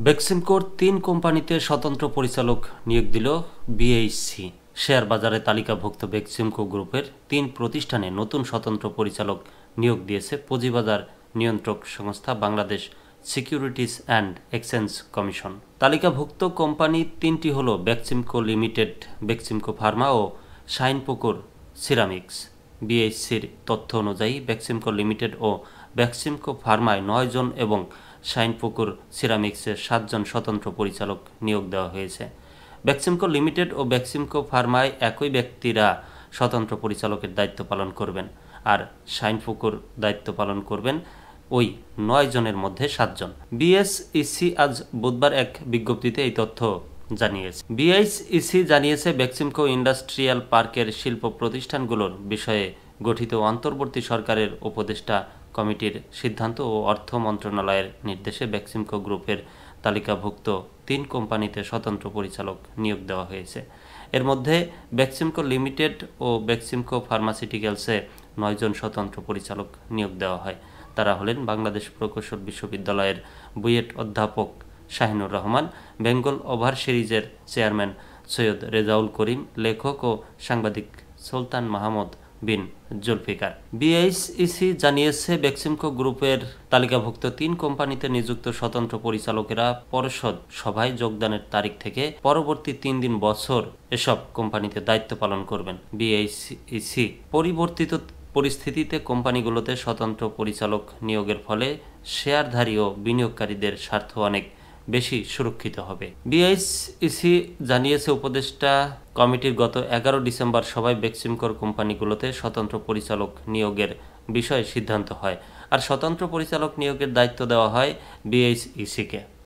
বেক্সিমকোর ৩ কোম্পানিতে স্বতন্ত্র পরিচালক নিয়োগ দিল বিএইচসি। শেয়ার বাজারে তালিকাভুক্ত বেক্সিমকো গ্রুপের ৩ প্রতিষ্ঠানে নতুন স্বতন্ত্র পরিচালক নিয়োগ দিয়েছে পুঁজিবাজার নিয়ন্ত্রক সংস্থা Bangladesh securities and exchange commission. তালিকাভুক্ত কোম্পানি ৩টি হল বেক্সিমকো লিমিটেড, বেক্সিমকো ফার্মা ও শাইনপুকুর সিরামিক্স। বিএইচসির তথ্য অনুযায়ী বেক্সিমকো লিমিটেড ও বেক্সিমকো ফার্মায় ৯ জন এবং শাইনপুকুর সিরামিক্সের ৭ জন স্বতন্ত্র পরিচালক নিয়োগ দেওয়া হয়েছে। বেক্সিমকো লিমিটেড ও বেক্সিমকো ফার্মায় একই ব্যক্তিরা স্বতন্ত্র পরিচালকের দায়িত্ব পালন করবেন, আর শাইনপুকুর দায়িত্ব পালন করবেন ওই ৯ জনের মধ্যে ৭ জন। বিএসইসি আজ বুধবার এক বিজ্ঞপ্তিতে এই তথ্য জানিয়েছে। বিএসইসি জানিয়েছে বেক্সিমকো ইন্ডাস্ট্রিয়াল পার্কের শিল্প প্রতিষ্ঠানগুলোর বিষয়ে গঠিত অন্তর্বর্তী সরকারের উপদেষ্টা কমিটির সিদ্ধান্ত ও অর্থ মন্ত্রণালয়ের নির্দেশে বেক্সিমকো গ্রুপের তালিকাভুক্ত ৩ কোম্পানিতে স্বতন্ত্র পরিচালক নিয়োগ দেওয়া হয়েছে। এর মধ্যে বেক্সিমকো লিমিটেড ও বেক্সিমকো ফার্মাসিউটিক্যালসে ৯ জন স্বতন্ত্র পরিচালক নিয়োগ দেওয়া হয়। তারা হলেন বাংলাদেশ প্রকৌশল বিশ্ববিদ্যালয়ের বুয়েট অধ্যাপক শাহিনুর রহমান, বেঙ্গল ওভার সিরিজের চেয়ারম্যান সৈয়দ রেজাউল করিম, লেখক ও সাংবাদিক সুলতান মাহমুদ বিন জুলফিকার। বিএইচইসি জানিয়েছে বেক্সিমকো গ্রুপের তালিকাভুক্ত ৩ কোম্পানিতে নিযুক্ত স্বতন্ত্র পরিচালকেরা পর্ষদ সভায় যোগদানের তারিখ থেকে পরবর্তী ৩ দিন বছর এসব কোম্পানিতে দায়িত্ব পালন করবেন। বিএইচইসি পরিবর্তিত পরিস্থিতিতে কোম্পানিগুলোতে স্বতন্ত্র পরিচালক নিয়োগের ফলে শেয়ারধারী ও বিনিয়োগকারীদের স্বার্থ অনেক বেশি সুরক্ষিত হবে। বিএইচইসি জানিয়েছে উপদেষ্টা কমিটির গত ১১ ডিসেম্বর সভায় বেক্সিমকোর কোম্পানিগুলোতে স্বতন্ত্র পরিচালক নিয়োগের বিষয়ে সিদ্ধান্ত হয়, আর স্বতন্ত্র পরিচালক নিয়োগের দায়িত্ব দেওয়া হয় বিএইচইসিকে।